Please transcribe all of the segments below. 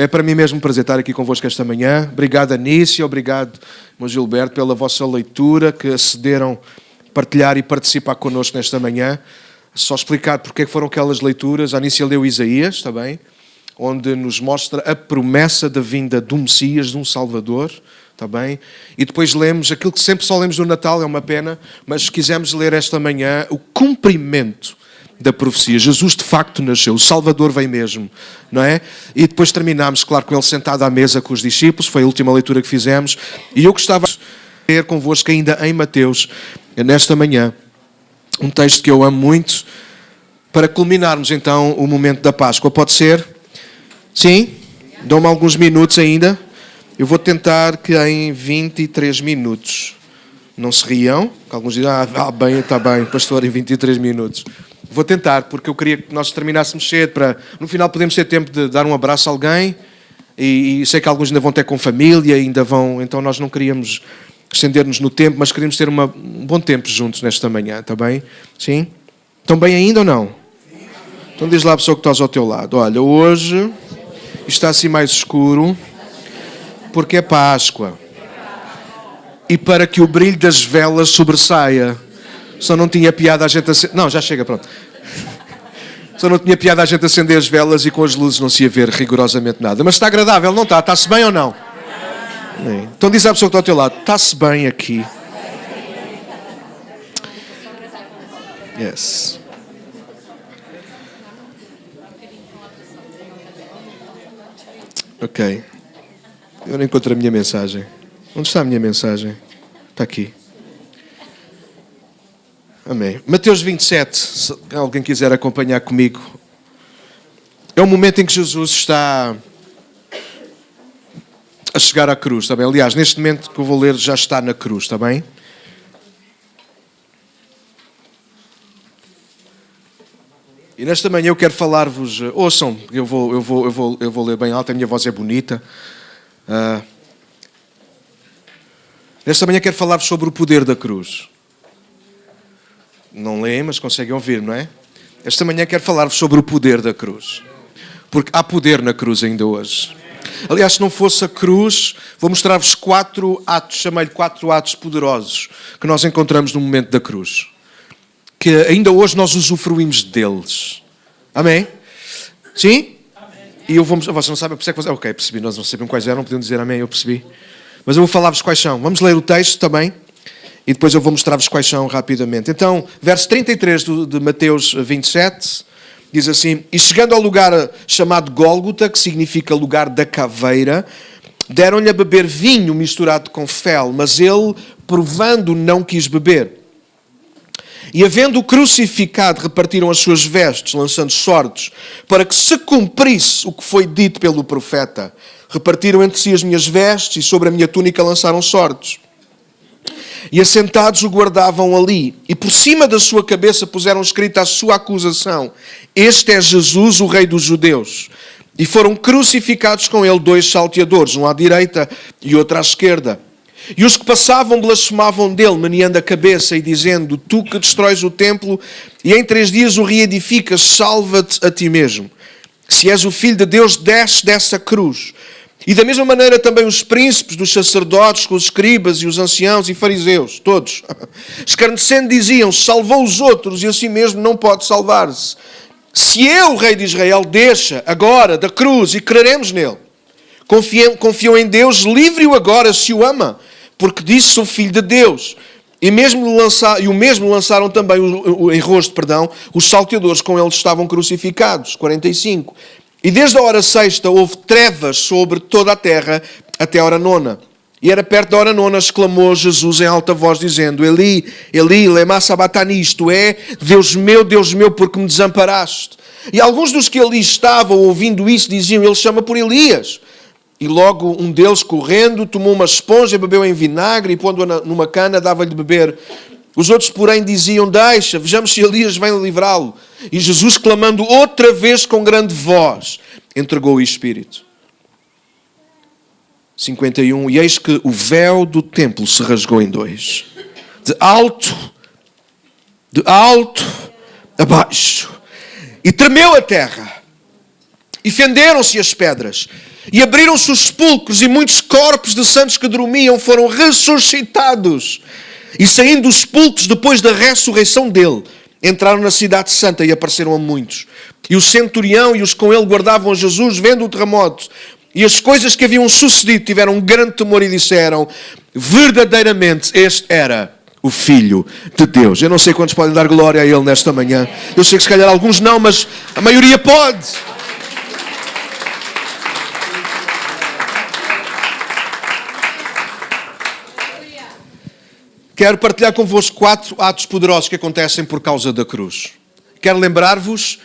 É para mim mesmo um prazer estar aqui convosco esta manhã. Obrigado, Anícia, obrigado, meu Gilberto, pela vossa leitura, que acederam a partilhar e participar connosco nesta manhã. Só explicar porque é que foram aquelas leituras. A Anícia leu Isaías, está bem? Onde nos mostra a promessa da vinda de um Messias, de um Salvador, está bem? E depois lemos aquilo que sempre só lemos no Natal, é uma pena, mas quisemos ler esta manhã o cumprimento da profecia. Jesus de facto nasceu, o Salvador veio mesmo, não é? E depois terminámos, claro, com ele sentado à mesa com os discípulos, foi a última leitura que fizemos, e eu gostava de ler convosco ainda em Mateus, nesta manhã, um texto que eu amo muito, para culminarmos então o momento da Páscoa. Pode ser? Sim? Dão-me alguns minutos ainda. Eu vou tentar que em 23 minutos, não se riam, que alguns dizem, bem, está bem, pastor, em 23 minutos. Vou tentar, porque eu queria que nós terminássemos cedo, para no final podemos ter tempo de dar um abraço a alguém, e sei que alguns ainda vão ter com família, ainda vão, então nós não queríamos estender-nos no tempo, mas queríamos ter um bom tempo juntos nesta manhã, está bem? Sim? Estão bem ainda ou não? Então diz lá a pessoa que está ao teu lado, olha, hoje está assim mais escuro, porque é Páscoa, e para que o brilho das velas sobressaia. Só não tinha piada a gente acender... Não, já chega, pronto. Só não tinha piada a gente acender as velas e com as luzes não se ia ver rigorosamente nada. Mas está agradável, não está? Está-se bem ou não? Então diz à pessoa que está ao teu lado, está-se bem aqui. Yes. Ok. Eu não encontro a minha mensagem. Onde está a minha mensagem? Está aqui. Amém. Mateus 27, se alguém quiser acompanhar comigo. É o momento em que Jesus está a chegar à cruz, está bem? Aliás, neste momento que eu vou ler já está na cruz, está bem? E nesta manhã eu quero falar-vos, ouçam, eu vou ler bem alto, a minha voz é bonita. Nesta manhã quero falar-vos sobre o poder da cruz. Não leem, mas conseguem ouvir, não é? Esta manhã quero falar-vos sobre o poder da cruz. Porque há poder na cruz ainda hoje. Aliás, se não fosse a cruz, vou mostrar-vos 4 atos, chamei-lhe 4 atos poderosos, que nós encontramos no momento da cruz. Que ainda hoje nós usufruímos deles. Amém? Sim? Amém. E eu vou... Vocês não sabem, por que vocês... Ok, percebi, nós não sabemos quais eram, não podiam dizer amém, eu percebi. Mas eu vou falar-vos quais são. Vamos ler o texto também. E depois eu vou mostrar-vos quais são rapidamente. Então, verso 33 de Mateus 27, diz assim: E chegando ao lugar chamado Gólgota, que significa lugar da caveira, deram-lhe a beber vinho misturado com fel, mas ele, provando, não quis beber. E havendo-o crucificado, repartiram as suas vestes, lançando sortes, para que se cumprisse o que foi dito pelo profeta. Repartiram entre si as minhas vestes e sobre a minha túnica lançaram sortes. E assentados o guardavam ali. E por cima da sua cabeça puseram escrita a sua acusação: Este é Jesus, o Rei dos Judeus. E foram crucificados com ele 2 salteadores, um à direita e outro à esquerda. E os que passavam blasfemavam dele, meneando a cabeça e dizendo: Tu que destróis o templo e em 3 dias o reedificas, salva-te a ti mesmo. Se és o Filho de Deus, desce dessa cruz. E da mesma maneira também os príncipes dos sacerdotes, com os escribas e os anciãos e fariseus, todos, escarnecendo diziam: Salvou os outros e a si mesmo não pode salvar-se. Se é o Rei de Israel, deixa agora da cruz e creremos nele. Confiam em Deus, livre-o agora se o ama, porque disse: Sou filho de Deus. E o mesmo lançaram também em rosto, os salteadores com eles estavam crucificados. 45. E desde a hora 6ª houve trevas sobre toda a terra até a hora 9ª. E era perto da hora 9ª, exclamou Jesus em alta voz, dizendo: Eli, Eli, lema sabachthani, isto é, Deus meu, porque me desamparaste? E alguns dos que ali estavam, ouvindo isso, diziam: Ele chama por Elias. E logo um deles, correndo, tomou uma esponja, bebeu em vinagre e, pondo-a numa cana, dava-lhe de beber. Os outros, porém, diziam: Deixa, vejamos se Elias vem livrá-lo. E Jesus, clamando outra vez com grande voz, entregou o Espírito. 51. E eis que o véu do templo se rasgou em 2. De alto a baixo. E tremeu a terra. E fenderam-se as pedras. E abriram-se os sepulcros e muitos corpos de santos que dormiam foram ressuscitados. E saindo dos sepulcros depois da ressurreição dele, entraram na cidade santa e apareceram a muitos. E o centurião e os com ele guardavam a Jesus, vendo o terremoto e as coisas que haviam sucedido, tiveram um grande temor e disseram: verdadeiramente este era o Filho de Deus. Eu não sei quantos podem dar glória a ele nesta manhã. Eu sei que se calhar alguns não, mas a maioria pode. Quero partilhar convosco 4 atos poderosos que acontecem por causa da cruz. Quero lembrar-vos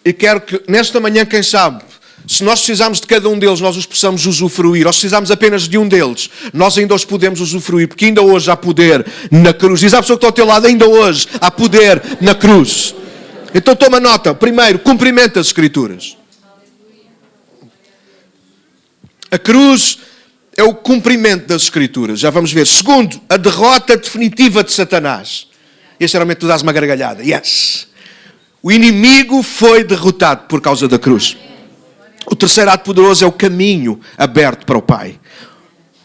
e quero que nesta manhã, quem sabe, se nós precisarmos de cada um deles, nós os possamos usufruir. Ou se precisarmos apenas de um deles, nós ainda os podemos usufruir, porque ainda hoje há poder na cruz. Diz à pessoa que está ao teu lado: ainda hoje há poder na cruz. Então toma nota. Primeiro, cumprimenta as Escrituras. A cruz é o cumprimento das Escrituras. Já vamos ver. Segundo, a derrota definitiva de Satanás. E geralmente tu dás uma gargalhada. Yes! O inimigo foi derrotado por causa da cruz. O terceiro ato poderoso é o caminho aberto para o Pai.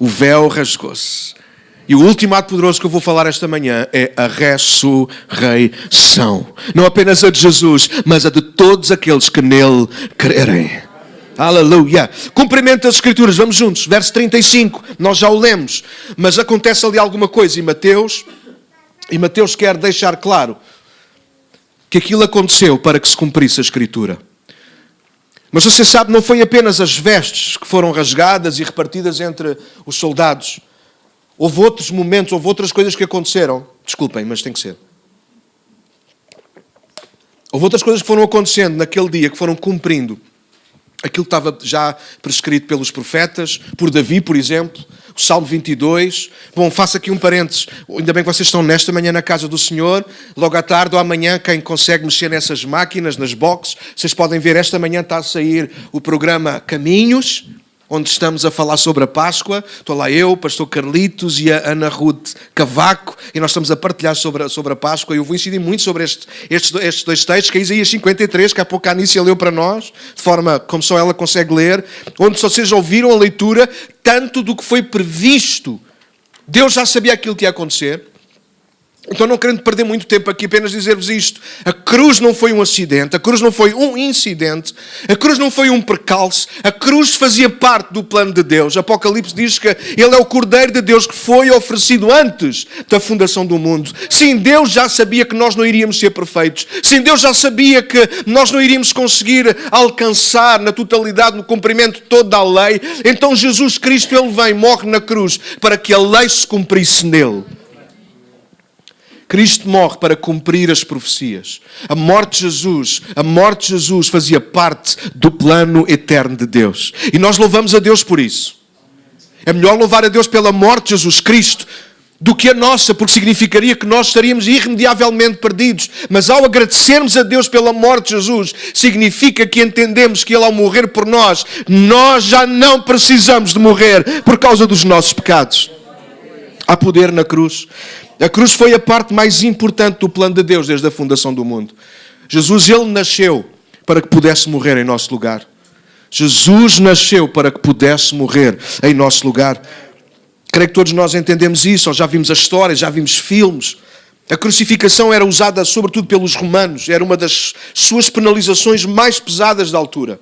O véu rasgou-se. E o último ato poderoso que eu vou falar esta manhã é a ressurreição. Não apenas a de Jesus, mas a de todos aqueles que nele crerem. Aleluia. Cumprimento das Escrituras. Vamos juntos. Verso 35. Nós já o lemos. Mas acontece ali alguma coisa. E Mateus quer deixar claro que aquilo aconteceu para que se cumprisse a Escritura. Mas você sabe, não foi apenas as vestes que foram rasgadas e repartidas entre os soldados. Houve outros momentos, houve outras coisas que aconteceram. Desculpem, mas tem que ser. Houve outras coisas que foram acontecendo naquele dia, que foram cumprindo aquilo que estava já prescrito pelos profetas, por Davi, por exemplo, o Salmo 22. Bom, faço aqui um parênteses. Ainda bem que vocês estão nesta manhã na casa do Senhor. Logo à tarde ou amanhã, quem consegue mexer nessas máquinas, nas boxes, vocês podem ver, esta manhã está a sair o programa Caminhos, onde estamos a falar sobre a Páscoa. Estou lá eu, o pastor Carlitos e a Ana Ruth Cavaco, e nós estamos a partilhar sobre a Páscoa. Eu vou incidir muito sobre estes dois textos, que é Isaías 53, que há pouco a Anícia leu para nós, de forma como só ela consegue ler, onde vocês ouviram a leitura, tanto do que foi previsto. Deus já sabia aquilo que ia acontecer. Então, não querendo perder muito tempo aqui, apenas dizer-vos isto. A cruz não foi um acidente, a cruz não foi um incidente, a cruz não foi um percalço, a cruz fazia parte do plano de Deus. Apocalipse diz que Ele é o Cordeiro de Deus que foi oferecido antes da fundação do mundo. Sim, Deus já sabia que nós não iríamos ser perfeitos. Sim, Deus já sabia que nós não iríamos conseguir alcançar na totalidade, no cumprimento toda a lei. Então Jesus Cristo, Ele vem, morre na cruz para que a lei se cumprisse nele. Cristo morre para cumprir as profecias. A morte de Jesus fazia parte do plano eterno de Deus. E nós louvamos a Deus por isso. É melhor louvar a Deus pela morte de Jesus Cristo do que a nossa, porque significaria que nós estaríamos irremediavelmente perdidos. Mas ao agradecermos a Deus pela morte de Jesus, significa que entendemos que Ele, ao morrer por nós, nós já não precisamos de morrer por causa dos nossos pecados. Há poder na cruz. A cruz foi a parte mais importante do plano de Deus desde a fundação do mundo. Jesus, Ele nasceu para que pudesse morrer em nosso lugar. Jesus nasceu para que pudesse morrer em nosso lugar. Creio que todos nós entendemos isso, ou já vimos a história, já vimos filmes. A crucificação era usada sobretudo pelos romanos. Era uma das suas penalizações mais pesadas da altura.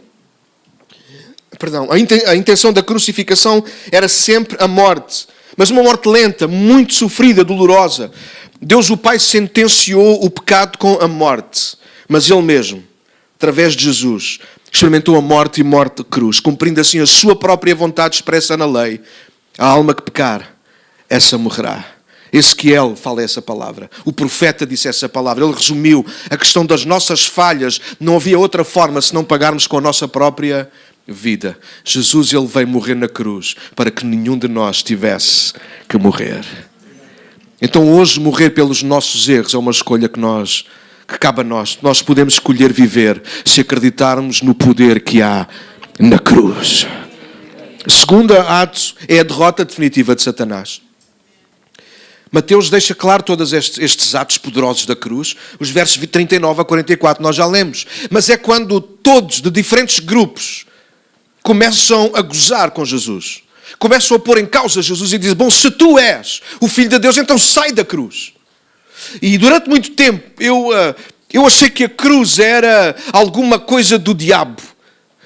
A intenção da crucificação era sempre a morte. Mas uma morte lenta, muito sofrida, dolorosa. Deus, o Pai, sentenciou o pecado com a morte. Mas Ele mesmo, através de Jesus, experimentou a morte e morte de cruz, cumprindo assim a sua própria vontade expressa na lei. A alma que pecar, essa morrerá. Ezequiel fala essa palavra. O profeta disse essa palavra. Ele resumiu a questão das nossas falhas. Não havia outra forma senão pagarmos com a nossa própria vida. Jesus, Ele veio morrer na cruz para que nenhum de nós tivesse que morrer. Então hoje morrer pelos nossos erros é uma escolha que cabe a nós. Nós podemos escolher viver se acreditarmos no poder que há na cruz. O segundo ato é a derrota definitiva de Satanás. Mateus deixa claro todos estes atos poderosos da cruz. Os versos 39 a 44 nós já lemos. Mas é quando todos, de diferentes grupos, começam a gozar com Jesus. Começam a pôr em causa Jesus e dizem, bom, se tu és o Filho de Deus, então sai da cruz. E durante muito tempo eu achei que a cruz era alguma coisa do diabo.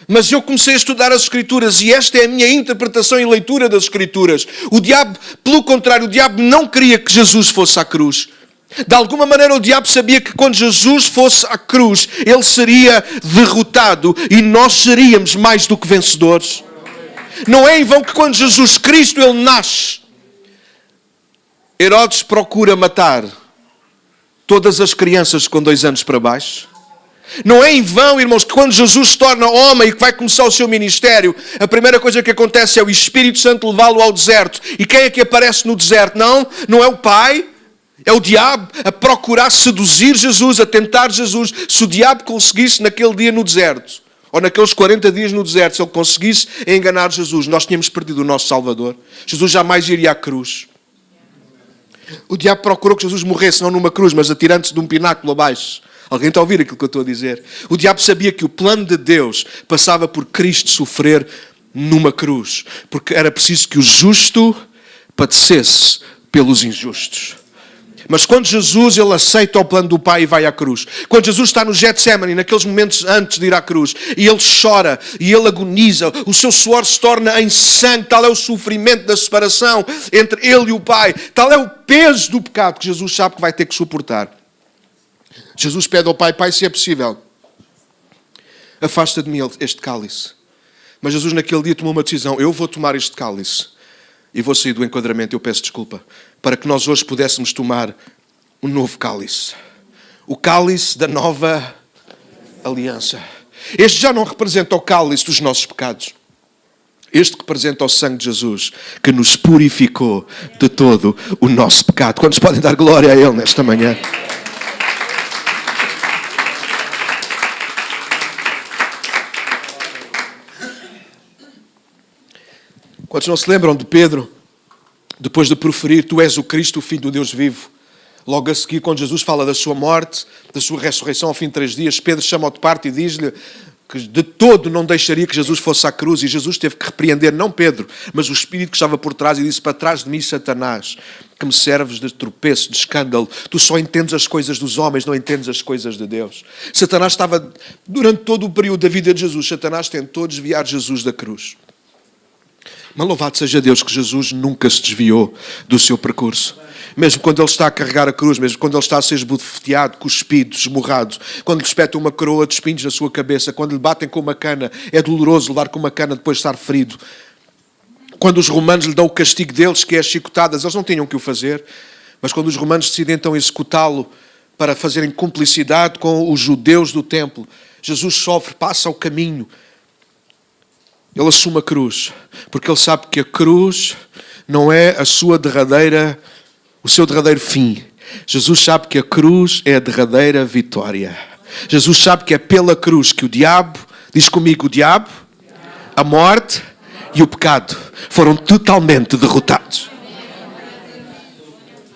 Mas eu comecei a estudar as Escrituras e esta é a minha interpretação e leitura das Escrituras. O diabo, pelo contrário, o diabo não queria que Jesus fosse à cruz. De alguma maneira o diabo sabia que quando Jesus fosse à cruz, ele seria derrotado e nós seríamos mais do que vencedores. Não é em vão que quando Jesus Cristo ele nasce, Herodes procura matar todas as crianças com 2 anos para baixo. Não é em vão, irmãos, que quando Jesus se torna homem e que vai começar o seu ministério, a primeira coisa que acontece é o Espírito Santo levá-lo ao deserto. E quem é que aparece no deserto? Não é o Pai, é o diabo a procurar seduzir Jesus, a tentar Jesus. Se o diabo conseguisse naquele dia no deserto, ou naqueles 40 dias no deserto, se ele conseguisse enganar Jesus, nós tínhamos perdido o nosso Salvador. Jesus jamais iria à cruz. O diabo procurou que Jesus morresse, não numa cruz, mas atirando-se de um pináculo abaixo. Alguém está a ouvir aquilo que eu estou a dizer? O diabo sabia que o plano de Deus passava por Cristo sofrer numa cruz. Porque era preciso que o justo padecesse pelos injustos. Mas quando Jesus ele aceita o plano do Pai e vai à cruz. Quando Jesus está no Getsemane, naqueles momentos antes de ir à cruz, e ele chora, e ele agoniza, o seu suor se torna em sangue, tal é o sofrimento da separação entre ele e o Pai, tal é o peso do pecado que Jesus sabe que vai ter que suportar. Jesus pede ao Pai, Pai, se é possível, afasta de mim este cálice. Mas Jesus naquele dia tomou uma decisão, eu vou tomar este cálice e vou sair do enquadramento, eu peço desculpa, para que nós hoje pudéssemos tomar um novo cálice. O cálice da nova aliança. Este já não representa o cálice dos nossos pecados. Este representa o sangue de Jesus, que nos purificou de todo o nosso pecado. Quantos podem dar glória a Ele nesta manhã? Quantos não se lembram de Pedro, depois de proferir, tu és o Cristo, o Filho do Deus vivo? Logo a seguir, quando Jesus fala da sua morte, da sua ressurreição ao fim de 3 dias, Pedro chama-o de parte e diz-lhe que de todo não deixaria que Jesus fosse à cruz. E Jesus teve que repreender, não Pedro, mas o Espírito que estava por trás e disse, para trás de mim, Satanás, que me serves de tropeço, de escândalo. Tu só entendes as coisas dos homens, não entendes as coisas de Deus. Satanás estava, durante todo o período da vida de Jesus, Satanás tentou desviar Jesus da cruz. Mas louvado seja Deus que Jesus nunca se desviou do seu percurso. Mesmo quando ele está a carregar a cruz, mesmo quando ele está a ser esbofeteado, cuspido, esmurrado, quando lhe espetam uma coroa de espinhos na sua cabeça, quando lhe batem com uma cana, é doloroso levar com uma cana depois de estar ferido. Quando os romanos lhe dão o castigo deles, que é as chicotadas, eles não tinham que o fazer, mas quando os romanos decidem então executá-lo para fazerem cumplicidade com os judeus do templo, Jesus sofre, passa o caminho. Ele assume a cruz, porque ele sabe que a cruz não é o seu derradeiro fim. Jesus sabe que a cruz é a derradeira vitória. Jesus sabe que é pela cruz que o diabo, diz comigo, o diabo, a morte e o pecado foram totalmente derrotados.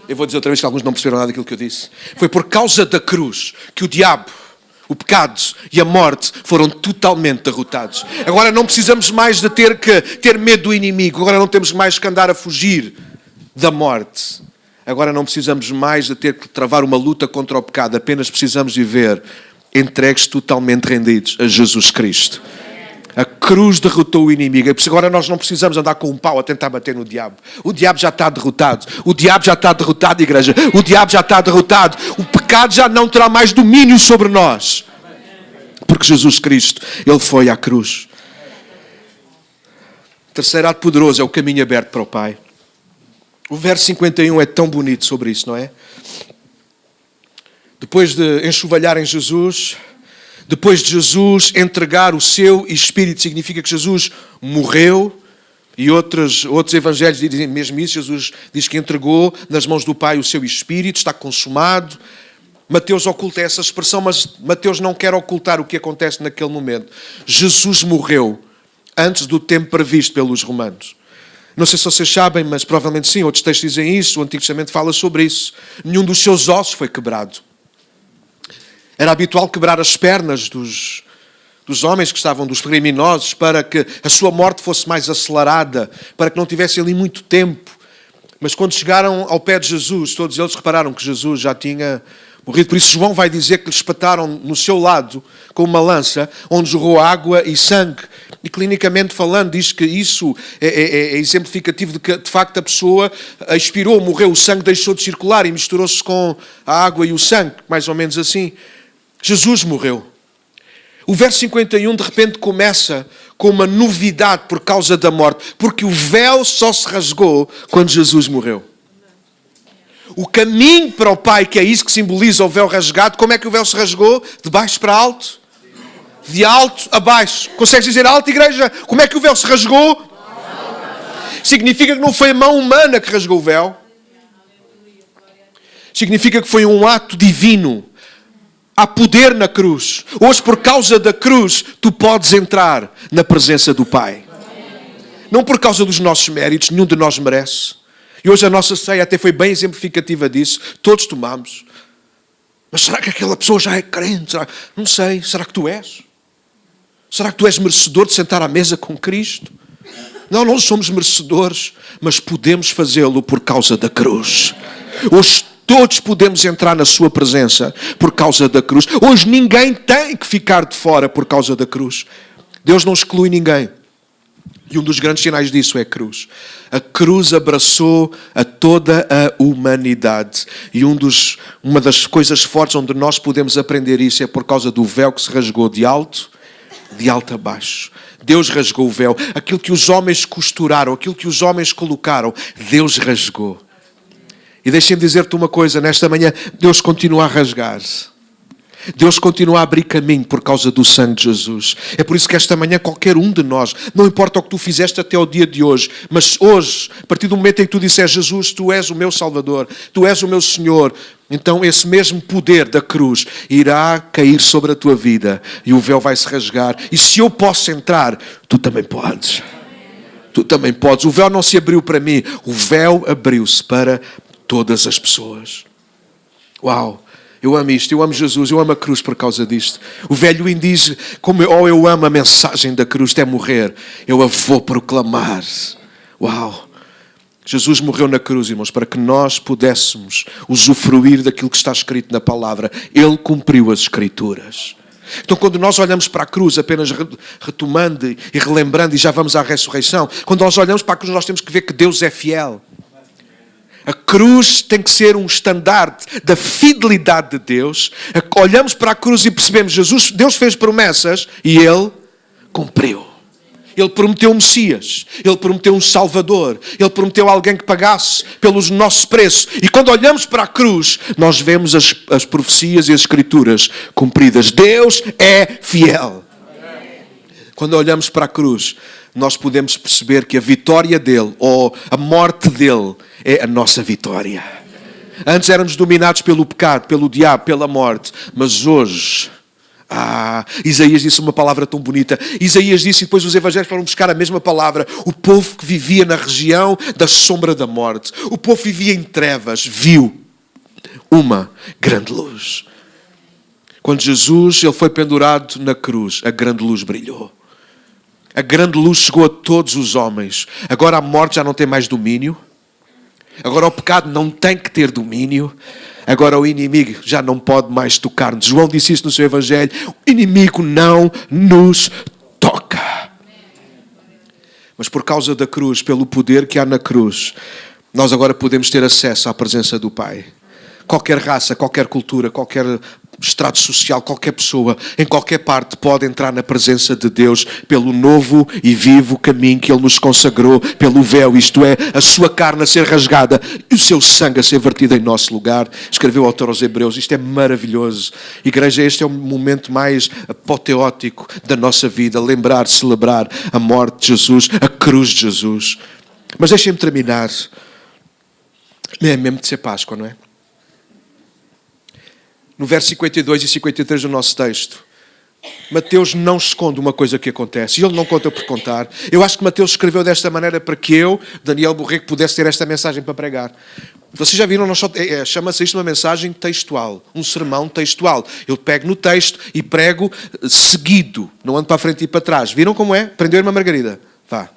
Eu vou dizer outra vez que alguns não perceberam nada daquilo que eu disse. Foi por causa da cruz que o diabo, o pecado e a morte foram totalmente derrotados. Agora não precisamos mais de ter medo do inimigo. Agora não temos mais que andar a fugir da morte. Agora não precisamos mais de ter que travar uma luta contra o pecado. Apenas precisamos viver entregues totalmente rendidos a Jesus Cristo. A cruz derrotou o inimigo. Agora nós não precisamos andar com um pau a tentar bater no diabo. O diabo já está derrotado. O diabo já está derrotado, igreja. O diabo já está derrotado. O pecado já não terá mais domínio sobre nós. Porque Jesus Cristo, Ele foi à cruz. Terceiro ato poderoso é o caminho aberto para o Pai. O verso 51 é tão bonito sobre isso, não é? Depois de enxovalharem Jesus, depois de Jesus entregar o seu Espírito, significa que Jesus morreu, e outros evangelhos dizem mesmo isso. Jesus diz que entregou nas mãos do Pai o seu Espírito, está consumado. Mateus oculta essa expressão, mas Mateus não quer ocultar o que acontece naquele momento. Jesus morreu antes do tempo previsto pelos romanos. Não sei se vocês sabem, mas provavelmente sim, outros textos dizem isso, o Antigo Testamento fala sobre isso. Nenhum dos seus ossos foi quebrado. Era habitual quebrar as pernas dos homens que estavam, dos criminosos, para que a sua morte fosse mais acelerada, para que não tivesse ali muito tempo. Mas quando chegaram ao pé de Jesus, todos eles repararam que Jesus já tinha morrido. Por isso João vai dizer que lhe espetaram no seu lado com uma lança, onde jorrou água e sangue. E clinicamente falando, diz que isso é exemplificativo de que, de facto, a pessoa expirou, morreu, o sangue deixou de circular e misturou-se com a água e o sangue, mais ou menos assim. Jesus morreu. O verso 51 de repente começa com uma novidade por causa da morte, porque o véu só se rasgou quando Jesus morreu. O caminho para o Pai, que é isso que simboliza o véu rasgado, como é que o véu se rasgou? De baixo para alto? De alto a baixo. Consegues dizer alto, igreja? Como é que o véu se rasgou? Significa que não foi a mão humana que rasgou o véu. Significa que foi um ato divino. Há poder na cruz. Hoje, por causa da cruz, tu podes entrar na presença do Pai. Não por causa dos nossos méritos, nenhum de nós merece. E hoje a nossa ceia até foi bem exemplificativa disso. Todos tomamos. Mas será que aquela pessoa já é crente? Não sei. Será que tu és? Será que tu és merecedor de sentar à mesa com Cristo? Não somos merecedores, mas podemos fazê-lo por causa da cruz. Hoje todos podemos entrar na sua presença por causa da cruz. Hoje ninguém tem que ficar de fora por causa da cruz. Deus não exclui ninguém. E um dos grandes sinais disso é a cruz. A cruz abraçou a toda a humanidade. E uma das coisas fortes onde nós podemos aprender isso é por causa do véu que se rasgou de alto a baixo. Deus rasgou o véu. Aquilo que os homens costuraram, aquilo que os homens colocaram, Deus rasgou. E deixem-me dizer-te uma coisa, nesta manhã, Deus continua a rasgar. Deus continua a abrir caminho por causa do sangue de Jesus. É por isso que esta manhã qualquer um de nós, não importa o que tu fizeste até o dia de hoje, mas hoje, a partir do momento em que tu disseres, Jesus, tu és o meu Salvador, tu és o meu Senhor, então esse mesmo poder da cruz irá cair sobre a tua vida e o véu vai se rasgar. E se eu posso entrar, tu também podes. Tu também podes. O véu não se abriu para mim, o véu abriu-se para todas as pessoas. Uau! Eu amo isto, eu amo Jesus, eu amo a cruz por causa disto. O velho diz, como eu amo a mensagem da cruz, até morrer, eu a vou proclamar. Uau! Jesus morreu na cruz, irmãos, para que nós pudéssemos usufruir daquilo que está escrito na palavra. Ele cumpriu as Escrituras. Então, quando nós olhamos para a cruz, apenas retomando e relembrando, e já vamos à ressurreição, quando nós olhamos para a cruz, nós temos que ver que Deus é fiel. A cruz tem que ser um estandarte da fidelidade de Deus. Olhamos para a cruz e percebemos, Deus fez promessas e Ele cumpriu. Ele prometeu um Messias, Ele prometeu um Salvador, Ele prometeu alguém que pagasse pelos nossos preços. E quando olhamos para a cruz, nós vemos as profecias e as Escrituras cumpridas. Deus é fiel. Quando olhamos para a cruz, nós podemos perceber que a vitória dele, ou a morte dele, é a nossa vitória. Antes éramos dominados pelo pecado, pelo diabo, pela morte. Mas hoje, Isaías disse uma palavra tão bonita. Isaías disse, e depois os evangelhos foram buscar a mesma palavra. O povo que vivia na região da sombra da morte, o povo que vivia em trevas, viu uma grande luz. Quando Jesus ele foi pendurado na cruz, a grande luz brilhou. A grande luz chegou a todos os homens. Agora a morte já não tem mais domínio. Agora o pecado não tem que ter domínio. Agora o inimigo já não pode mais tocar-nos. João disse isso no seu evangelho. O inimigo não nos toca. Mas por causa da cruz, pelo poder que há na cruz, nós agora podemos ter acesso à presença do Pai. Qualquer raça, qualquer cultura, qualquer estrato social, qualquer pessoa, em qualquer parte, pode entrar na presença de Deus pelo novo e vivo caminho que Ele nos consagrou, pelo véu, isto é, a sua carne a ser rasgada e o seu sangue a ser vertido em nosso lugar. Escreveu o autor aos Hebreus. Isto é maravilhoso. Igreja, este é o momento mais apoteótico da nossa vida. Lembrar, celebrar a morte de Jesus, a cruz de Jesus. Mas deixem-me terminar. É mesmo de ser Páscoa, não é? No verso 52 e 53 do nosso texto, Mateus não esconde uma coisa que acontece. E ele não conta por contar. Eu acho que Mateus escreveu desta maneira para que eu, Daniel Borrego, pudesse ter esta mensagem para pregar. Vocês já viram, chama-se isto uma mensagem textual. Um sermão textual. Eu pego no texto e prego seguido. Não ando para a frente e para trás. Viram como é? Prendeu uma margarida. Vá.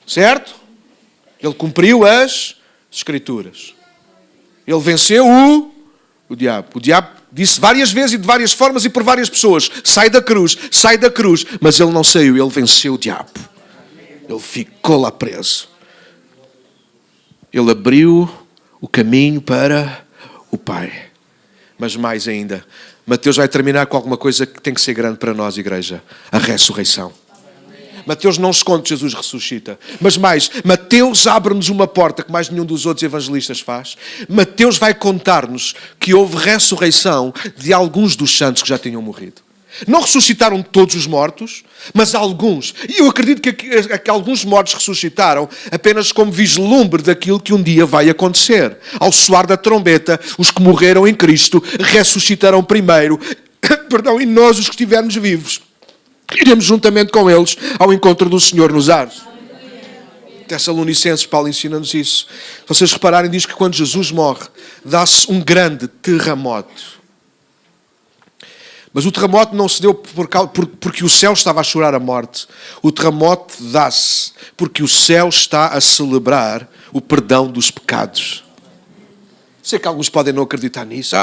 Certo? Ele cumpriu as Escrituras. Ele venceu o diabo. O diabo disse várias vezes e de várias formas e por várias pessoas: sai da cruz, sai da cruz. Mas ele não saiu, ele venceu o diabo. Ele ficou lá preso. Ele abriu o caminho para o Pai. Mas mais ainda, Mateus vai terminar com alguma coisa que tem que ser grande para nós, igreja: a ressurreição. Mateus não esconde que Jesus ressuscita. Mas mais, Mateus abre-nos uma porta que mais nenhum dos outros evangelistas faz. Mateus vai contar-nos que houve ressurreição de alguns dos santos que já tinham morrido. Não ressuscitaram todos os mortos, mas alguns. E eu acredito que alguns mortos ressuscitaram apenas como vislumbre daquilo que um dia vai acontecer. Ao soar da trombeta, os que morreram em Cristo ressuscitarão primeiro. E nós, os que estivermos vivos, iremos juntamente com eles ao encontro do Senhor nos ares. Tessalonicenses, Paulo ensina-nos isso. Se vocês repararem, diz que quando Jesus morre, dá-se um grande terremoto. Mas o terremoto não se deu porque o céu estava a chorar a morte. O terremoto dá-se porque o céu está a celebrar o perdão dos pecados. Sei que alguns podem não acreditar nisso.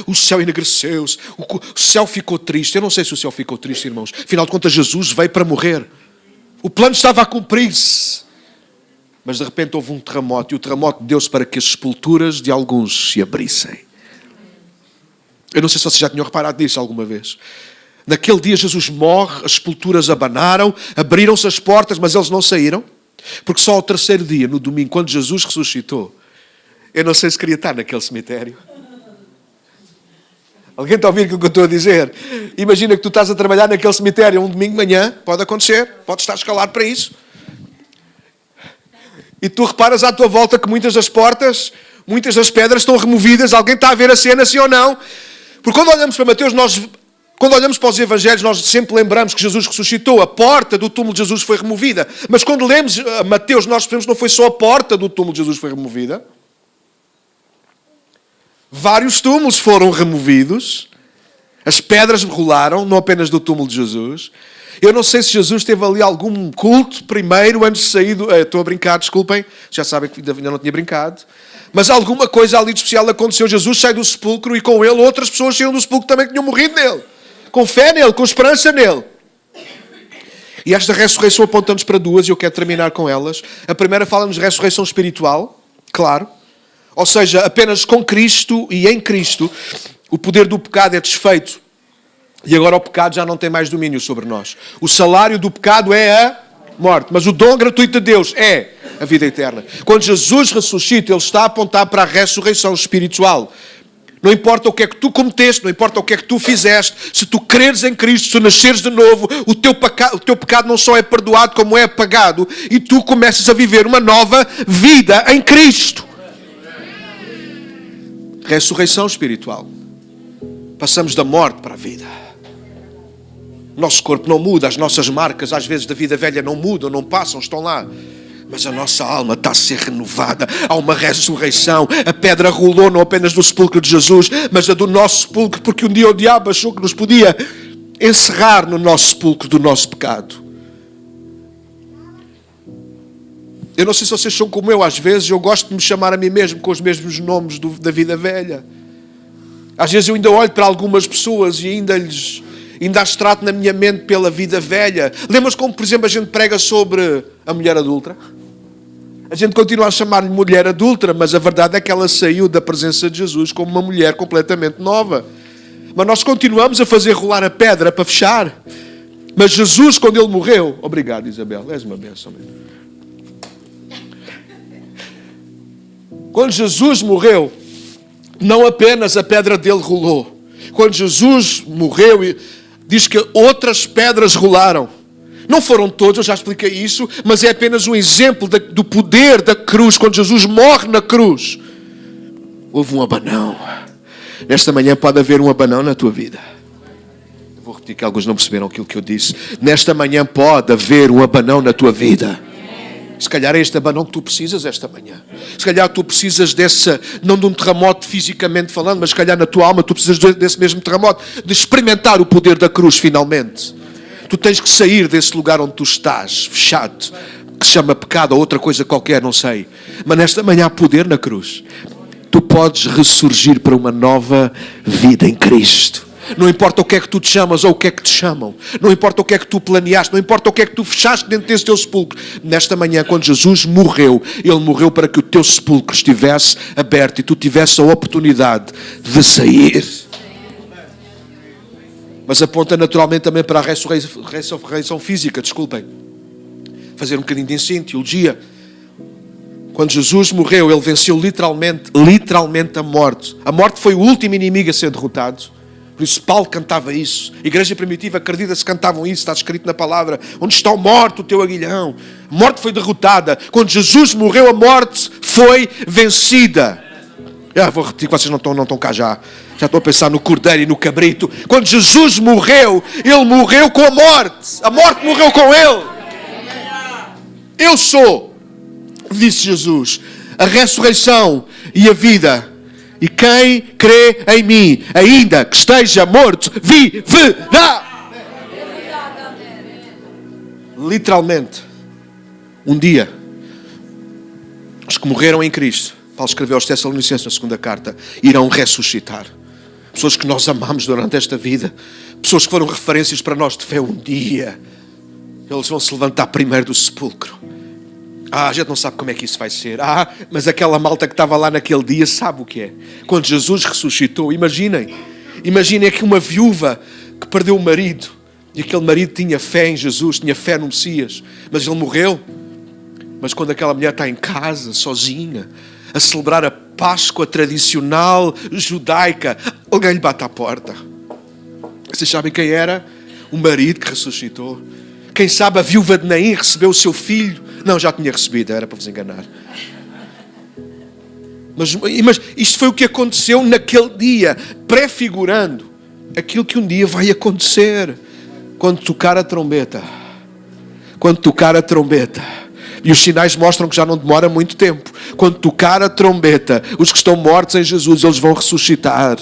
O céu enegreceu-se. O céu ficou triste. Eu não sei se o céu ficou triste, irmãos. Afinal de contas, Jesus veio para morrer. O plano estava a cumprir-se. Mas de repente houve um terremoto. E o terremoto deu-se para que as sepulturas de alguns se abrissem. Eu não sei se vocês já tinham reparado nisso alguma vez. Naquele dia Jesus morre, as sepulturas abanaram, abriram-se as portas, mas eles não saíram. Porque só ao terceiro dia, no domingo, quando Jesus ressuscitou, eu não sei se queria estar naquele cemitério. Alguém está a ouvir aquilo que eu estou a dizer? Imagina que tu estás a trabalhar naquele cemitério um domingo de manhã. Pode acontecer. Pode estar escalado para isso. E tu reparas à tua volta que muitas das portas, muitas das pedras estão removidas. Alguém está a ver a cena, sim ou não? Porque quando olhamos para Mateus, quando olhamos para os Evangelhos, nós sempre lembramos que Jesus ressuscitou. A porta do túmulo de Jesus foi removida. Mas quando lemos Mateus, nós percebemos que não foi só a porta do túmulo de Jesus que foi removida. Vários túmulos foram removidos. As pedras rolaram, não apenas do túmulo de Jesus. Eu não sei se Jesus teve ali algum culto primeiro, antes de sair do... Estou a brincar, desculpem. Já sabem que ainda não tinha brincado. Mas alguma coisa ali de especial aconteceu. Jesus sai do sepulcro e com ele outras pessoas saíram do sepulcro também que tinham morrido nele. Com fé nele, com esperança nele. E esta ressurreição aponta-nos para duas e eu quero terminar com elas. A primeira fala-nos de ressurreição espiritual, claro. Ou seja, apenas com Cristo e em Cristo, o poder do pecado é desfeito. E agora o pecado já não tem mais domínio sobre nós. O salário do pecado é a morte. Mas o dom gratuito de Deus é a vida eterna. Quando Jesus ressuscita, Ele está a apontar para a ressurreição espiritual. Não importa o que é que tu cometeste, não importa o que é que tu fizeste, se tu creres em Cristo, se tu nasceres de novo, o teu pecado não só é perdoado, como é apagado, e tu começas a viver uma nova vida em Cristo. Ressurreição espiritual. Passamos da morte para a vida. Nosso corpo não muda, as nossas marcas, às vezes, da vida velha não mudam, não passam, estão lá. Mas a nossa alma está a ser renovada. Há uma ressurreição. A pedra rolou não apenas do sepulcro de Jesus, mas a do nosso sepulcro, porque um dia o diabo achou que nos podia encerrar no nosso sepulcro do nosso pecado. Eu não sei se vocês são como eu, às vezes eu gosto de me chamar a mim mesmo com os mesmos nomes da vida velha. Às vezes eu ainda olho para algumas pessoas e ainda as trato na minha mente pela vida velha. Lembras como, por exemplo, a gente prega sobre a mulher adulta? A gente continua a chamar-lhe mulher adulta, mas a verdade é que ela saiu da presença de Jesus como uma mulher completamente nova. Mas nós continuamos a fazer rolar a pedra para fechar. Mas Jesus, quando Ele morreu... Obrigado, Isabel. És uma bênção. Quando Jesus morreu, não apenas a pedra dele rolou. Quando Jesus morreu, diz que outras pedras rolaram. Não foram todas, eu já expliquei isso, mas é apenas um exemplo do poder da cruz. Quando Jesus morre na cruz, houve um abanão. Nesta manhã pode haver um abanão na tua vida. técnico e alguns não perceberam aquilo que eu disse. Nesta manhã pode haver um abanão na tua vida. Se calhar é este abanão que tu precisas esta manhã. Se calhar tu precisas não de um terremoto fisicamente falando, mas se calhar na tua alma tu precisas desse mesmo terremoto, de experimentar o poder da cruz finalmente. Tu tens que sair desse lugar onde tu estás, fechado, que se chama pecado ou outra coisa qualquer, não sei. Mas nesta manhã há poder na cruz. Tu podes ressurgir para uma nova vida em Cristo. Não importa o que é que tu te chamas ou o que é que te chamam. Não importa o que é que tu planeaste. Não importa o que é que tu fechaste dentro desse teu sepulcro. Nesta manhã, quando Jesus morreu, Ele morreu para que o teu sepulcro estivesse aberto e tu tivesse a oportunidade de sair. Mas aponta naturalmente também para a ressurreição física, desculpem. Fazer um bocadinho de ensino, teologia. Quando Jesus morreu, Ele venceu literalmente a morte. A morte foi o último inimigo a ser derrotado. Por isso Paulo cantava isso. A igreja primitiva acredita-se cantavam isso. Está escrito na palavra. Onde está o morto, o teu aguilhão? A morte foi derrotada. Quando Jesus morreu, a morte foi vencida. Vou repetir que vocês não estão cá já. Já estou a pensar no cordeiro e no cabrito. Quando Jesus morreu, Ele morreu com a morte. A morte morreu com Ele. Eu sou, disse Jesus, a ressurreição e a vida. E quem crê em mim, ainda que esteja morto, viverá. Literalmente, um dia, os que morreram em Cristo, Paulo escreveu aos Tessalonicenses na segunda carta, irão ressuscitar. Pessoas que nós amamos durante esta vida, pessoas que foram referências para nós de fé um dia, eles vão se levantar primeiro do sepulcro. A gente não sabe como é que isso vai ser. Mas aquela malta que estava lá naquele dia sabe o que é. Quando Jesus ressuscitou, imaginem aqui uma viúva que perdeu o marido. E aquele marido tinha fé em Jesus, tinha fé no Messias. Mas ele morreu. Mas quando aquela mulher está em casa, sozinha, a celebrar a Páscoa tradicional judaica, alguém lhe bate à porta. Vocês sabem quem era? O marido que ressuscitou. Quem sabe a viúva de Naim recebeu o seu filho. Não, já tinha recebido, era para vos enganar. Mas isto foi o que aconteceu naquele dia, prefigurando aquilo que um dia vai acontecer. Quando tocar a trombeta. Quando tocar a trombeta. E os sinais mostram que já não demora muito tempo. Quando tocar a trombeta, os que estão mortos em Jesus, eles vão ressuscitar.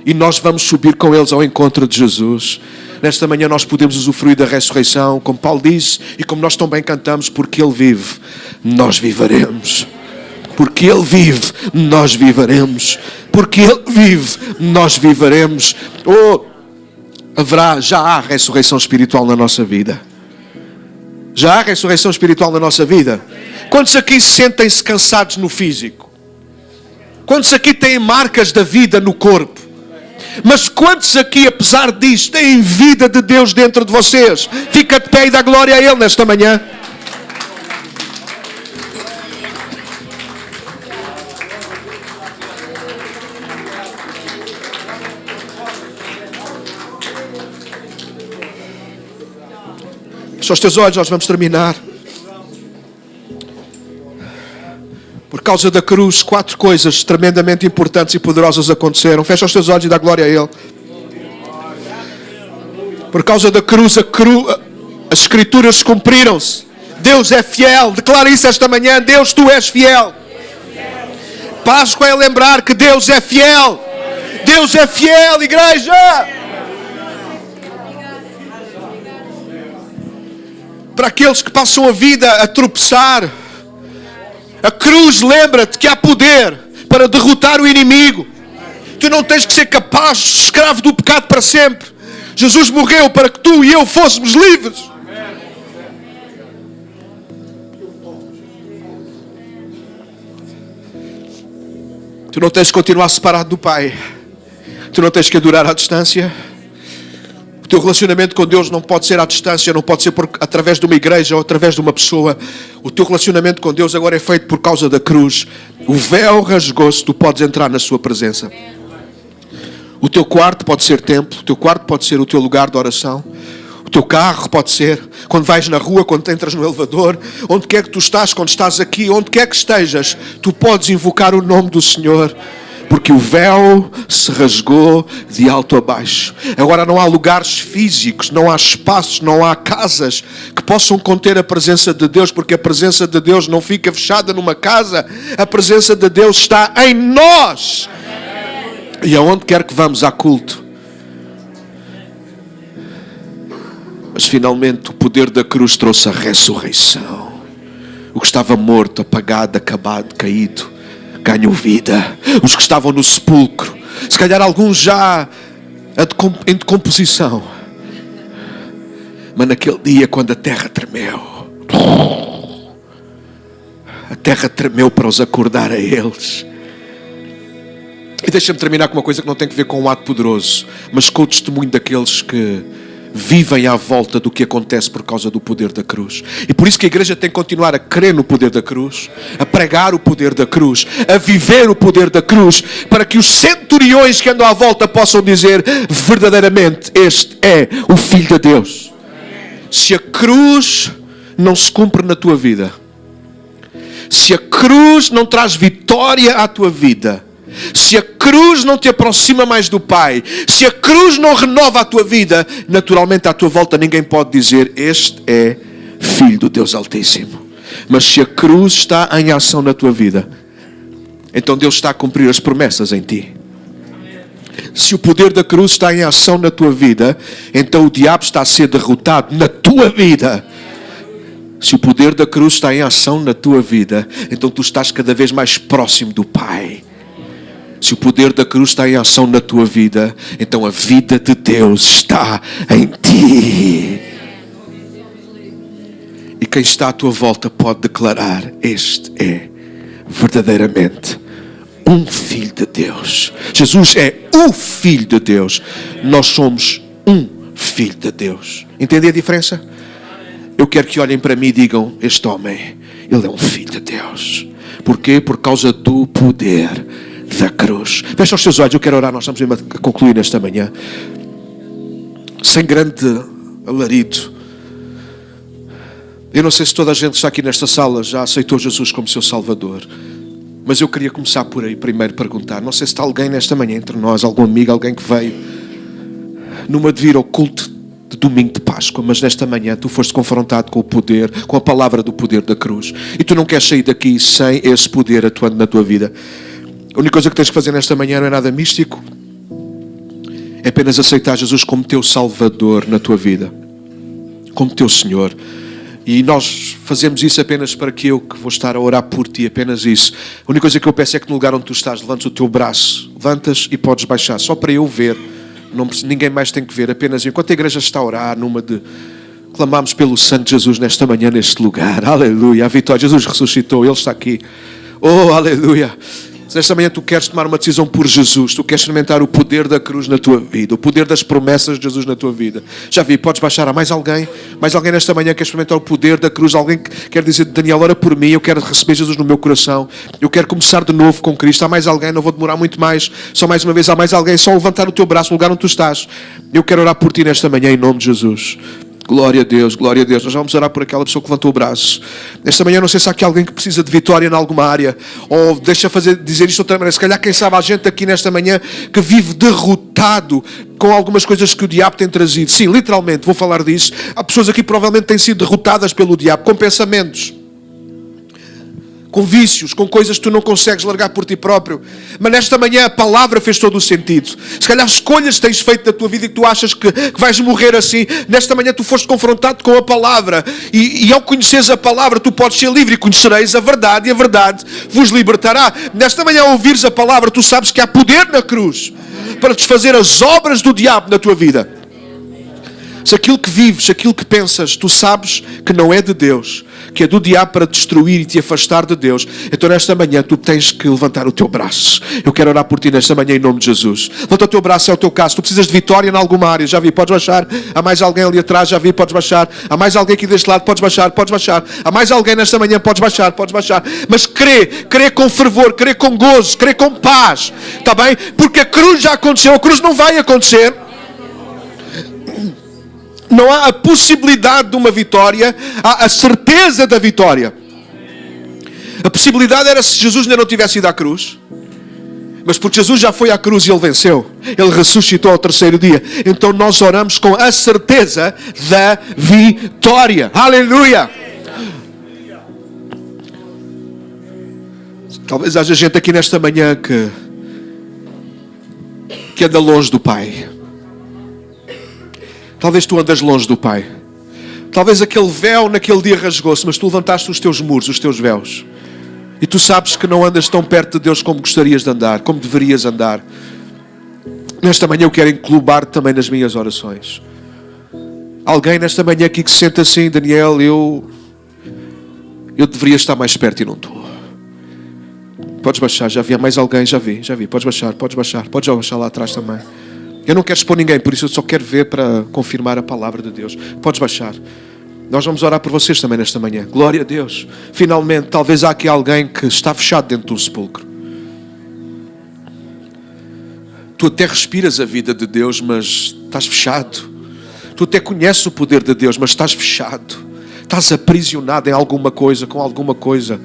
E nós vamos subir com eles ao encontro de Jesus. Nesta manhã nós podemos usufruir da ressurreição, como Paulo disse, e como nós também cantamos, porque Ele vive, nós viveremos. Porque Ele vive, nós viveremos. Porque Ele vive, nós viveremos. Já há ressurreição espiritual na nossa vida. Já há ressurreição espiritual na nossa vida. Quantos aqui sentem-se cansados no físico? Quantos aqui têm marcas da vida no corpo? Mas quantos aqui, apesar disso, têm vida de Deus dentro de vocês? Fica de pé e dá glória a Ele nesta manhã. Fecha os teus olhos, nós vamos terminar. Por causa da cruz, 4 coisas tremendamente importantes e poderosas aconteceram. Fecha os teus olhos e dá glória a Ele. Por causa da cruz, as Escrituras cumpriram-se. Deus é fiel. Declara isso esta manhã. Deus, Tu és fiel. Páscoa é lembrar que Deus é fiel. Deus é fiel, igreja. Para aqueles que passam a vida a tropeçar, a cruz lembra-te que há poder para derrotar o inimigo. Tu não tens que ser capaz, escravo do pecado para sempre. Jesus morreu para que tu e eu fôssemos livres. Tu não tens que continuar separado do Pai. Tu não tens que adorar à distância. O teu relacionamento com Deus não pode ser à distância, não pode ser através de uma igreja ou através de uma pessoa. O teu relacionamento com Deus agora é feito por causa da cruz. O véu rasgou-se, tu podes entrar na sua presença. O teu quarto pode ser templo, o teu quarto pode ser o teu lugar de oração. O teu carro pode ser, quando vais na rua, quando entras no elevador, onde quer que tu estás, quando estás aqui, onde quer que estejas, tu podes invocar o nome do Senhor. Porque o véu se rasgou de alto a baixo. Agora não há lugares físicos, não há espaços, não há casas que possam conter a presença de Deus, porque a presença de Deus não fica fechada numa casa. A presença de Deus está em nós. E aonde quer que vamos, há culto. Mas finalmente o poder da cruz trouxe a ressurreição. O que estava morto, apagado, acabado, caído, ganhou vida. Os que estavam no sepulcro, se calhar alguns já em decomposição, mas naquele dia quando a terra tremeu, a terra tremeu para os acordar a eles. E deixa-me terminar com uma coisa que não tem que ver com um ato poderoso, mas com o testemunho daqueles que vivem à volta do que acontece por causa do poder da cruz. E por isso que a igreja tem que continuar a crer no poder da cruz, a pregar o poder da cruz, a viver o poder da cruz, para que os centuriões que andam à volta possam dizer verdadeiramente: este é o Filho de Deus. Se a cruz não se cumpre na tua vida, se a cruz não traz vitória à tua vida, se a cruz não te aproxima mais do Pai, se a cruz não renova a tua vida, naturalmente à tua volta ninguém pode dizer: este é Filho do Deus Altíssimo. Mas se a cruz está em ação na tua vida, então Deus está a cumprir as promessas em ti. Se o poder da cruz está em ação na tua vida, então o diabo está a ser derrotado na tua vida. Se o poder da cruz está em ação na tua vida, então tu estás cada vez mais próximo do Pai. Se o poder da cruz está em ação na tua vida, então a vida de Deus está em ti. E quem está à tua volta pode declarar: este é verdadeiramente um Filho de Deus. Jesus é o Filho de Deus. Nós somos um Filho de Deus. Entende a diferença? Eu quero que olhem para mim e digam: este homem, ele é um Filho de Deus. Porquê? Por causa do poder da cruz. Fecha os teus olhos, eu quero orar. Nós estamos mesmo a concluir nesta manhã, sem grande alarido. Eu não sei se toda a gente que está aqui nesta sala já aceitou Jesus como seu Salvador, mas eu queria começar por aí primeiro perguntar. Não sei se está alguém nesta manhã entre nós, algum amigo, alguém que veio numa de vir ao culto de domingo de Páscoa, mas nesta manhã tu foste confrontado com o poder, com a palavra do poder da cruz, e tu não queres sair daqui sem esse poder atuando na tua vida. A única coisa que tens que fazer nesta manhã não é nada místico, é apenas aceitar Jesus como teu Salvador na tua vida, como teu Senhor. E nós fazemos isso apenas para que eu, que vou estar a orar por ti, apenas isso. A única coisa que eu peço é que no lugar onde tu estás, levantes o teu braço, levantas e podes baixar, só para eu ver. Não, ninguém mais tem que ver, apenas eu. Enquanto a igreja está a orar, numa de clamamos pelo Santo Jesus nesta manhã, neste lugar. Aleluia, a vitória. Jesus ressuscitou, Ele está aqui. Oh, aleluia. Se nesta manhã tu queres tomar uma decisão por Jesus, tu queres experimentar o poder da cruz na tua vida, o poder das promessas de Jesus na tua vida. Já vi, podes baixar. Há mais alguém? Mais alguém nesta manhã quer experimentar o poder da cruz? Alguém que quer dizer: Daniel, ora por mim, eu quero receber Jesus no meu coração, eu quero começar de novo com Cristo. Há mais alguém? Não vou demorar muito mais. Só mais uma vez, há mais alguém? Só levantar o teu braço no lugar onde tu estás. Eu quero orar por ti nesta manhã em nome de Jesus. Glória a Deus, glória a Deus. Nós vamos orar por aquela pessoa que levantou o braço. Esta manhã não sei se há aqui alguém que precisa de vitória em alguma área, ou deixa dizer isto de outra maneira. Se calhar quem sabe há gente aqui nesta manhã que vive derrotado com algumas coisas que o diabo tem trazido. Sim, literalmente, vou falar disso. Há pessoas aqui que provavelmente têm sido derrotadas pelo diabo, com pensamentos, com vícios, com coisas que tu não consegues largar por ti próprio. Mas nesta manhã a palavra fez todo o sentido. Se calhar escolhas que tens feito da tua vida e que tu achas que vais morrer assim, nesta manhã tu foste confrontado com a palavra. E ao conheceres a palavra tu podes ser livre e conhecereis a verdade, e a verdade vos libertará. Nesta manhã ao ouvires a palavra tu sabes que há poder na cruz para desfazer as obras do diabo na tua vida. Se aquilo que vives, aquilo que pensas, tu sabes que não é de Deus, que é do diabo para destruir e te afastar de Deus, então nesta manhã tu tens que levantar o teu braço. Eu quero orar por ti nesta manhã em nome de Jesus. Levanta o teu braço, é o teu caso. Tu precisas de vitória em alguma área, já vi, podes baixar. Há mais alguém ali atrás, já vi, podes baixar. Há mais alguém aqui deste lado, podes baixar, podes baixar. Há mais alguém nesta manhã, podes baixar, podes baixar. Mas crê com fervor, crê com gozo, crê com paz, está bem? Porque a cruz já aconteceu, a cruz não vai acontecer. Não há a possibilidade de uma vitória, há a certeza da vitória. A possibilidade era se Jesus ainda não tivesse ido à cruz. Mas porque Jesus já foi à cruz e Ele venceu. Ele ressuscitou ao terceiro dia. Então nós oramos com a certeza da vitória. Aleluia! Talvez haja gente aqui nesta manhã que anda longe do Pai. Talvez tu andas longe do Pai. Talvez aquele véu naquele dia rasgou-se, mas tu levantaste os teus muros, os teus véus. E tu sabes que não andas tão perto de Deus como gostarias de andar, como deverias andar. Nesta manhã eu quero inclubar também nas minhas orações. Alguém nesta manhã aqui que se sente assim: Daniel, eu deveria estar mais perto e não estou. Podes baixar, já havia mais alguém, já vi. Podes baixar lá atrás também. Eu não quero expor ninguém, por isso eu só quero ver para confirmar a palavra de Deus. Podes baixar. Nós vamos orar por vocês também nesta manhã. Glória a Deus. Finalmente, talvez há aqui alguém que está fechado dentro do sepulcro. Tu até respiras a vida de Deus, mas estás fechado. Tu até conheces o poder de Deus, mas estás fechado. Estás aprisionado em alguma coisa, com alguma coisa.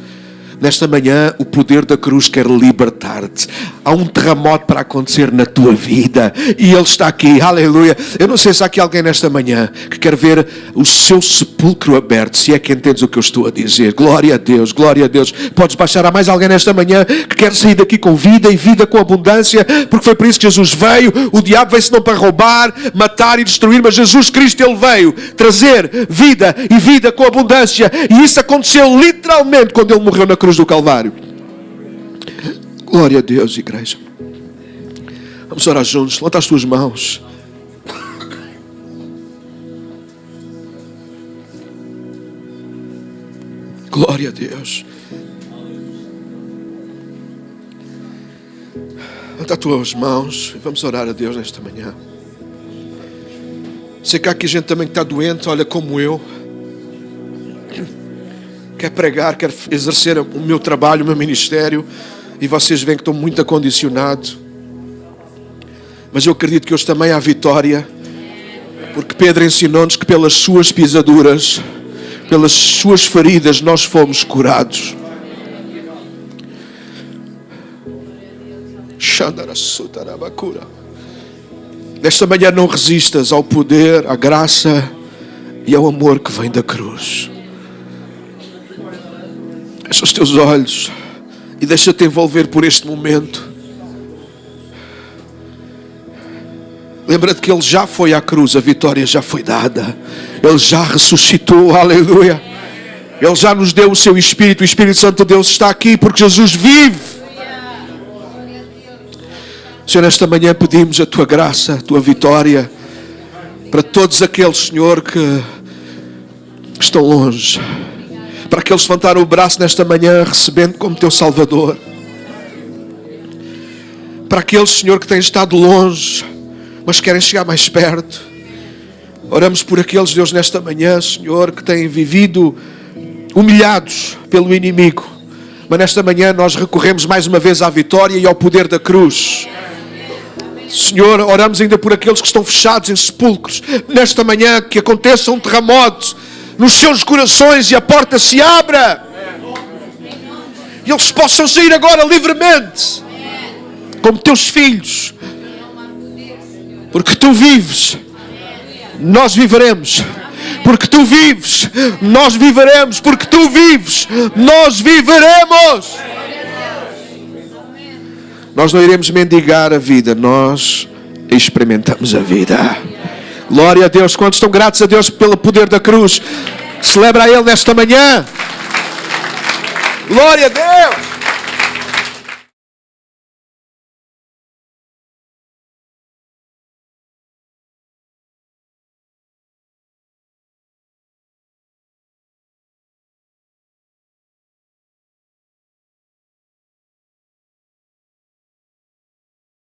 Nesta manhã, o poder da cruz quer libertar-te. Há um terremoto para acontecer na tua vida. E Ele está aqui. Aleluia. Eu não sei se há aqui alguém nesta manhã que quer ver o seu sepulcro aberto. Se é que entendes o que eu estou a dizer. Glória a Deus, glória a Deus. Podes baixar. Há mais alguém nesta manhã que quer sair daqui com vida e vida com abundância. Porque foi por isso que Jesus veio. O diabo veio senão para roubar, matar e destruir. Mas Jesus Cristo, Ele veio trazer vida e vida com abundância. E isso aconteceu literalmente quando Ele morreu na cruz do Calvário. Glória a Deus, igreja. Vamos orar juntos. Levanta as tuas mãos. Glória a Deus. Levanta as tuas mãos. Vamos orar a Deus nesta manhã. Sei que há aqui gente também que está doente, olha, como eu. Quer pregar, quer exercer o meu trabalho, o meu ministério, e vocês veem que estou muito acondicionado. Mas eu acredito que hoje também há vitória, porque Pedro ensinou-nos que pelas suas pisaduras, pelas suas feridas, nós fomos curados. Nesta manhã não resistas ao poder, à graça e ao amor que vem da cruz. Fecha os teus olhos e deixa-te envolver por este momento. Lembra-te que Ele já foi à cruz, a vitória já foi dada. Ele já ressuscitou, aleluia. Ele já nos deu o seu Espírito, o Espírito Santo de Deus está aqui porque Jesus vive. Senhor, nesta manhã pedimos a Tua graça, a Tua vitória para todos aqueles, Senhor, que estão longe. Para que eles levantaram o braço nesta manhã, recebendo como Teu Salvador. Para aqueles, Senhor, que têm estado longe, mas querem chegar mais perto. Oramos por aqueles, Deus, nesta manhã, Senhor, que têm vivido humilhados pelo inimigo. Mas nesta manhã nós recorremos mais uma vez à vitória e ao poder da cruz. Senhor, oramos ainda por aqueles que estão fechados em sepulcros. Nesta manhã que aconteça um terremoto nos seus corações e a porta se abra. E eles possam sair agora livremente. Como Teus filhos. Porque Tu vives. Nós viveremos. Porque Tu vives. Nós viveremos. Porque Tu vives. Nós viveremos. Nós não iremos mendigar a vida. Nós experimentamos a vida. Glória a Deus. Quantos estão gratos a Deus pelo poder da cruz? Celebra a Ele nesta manhã. Glória a Deus.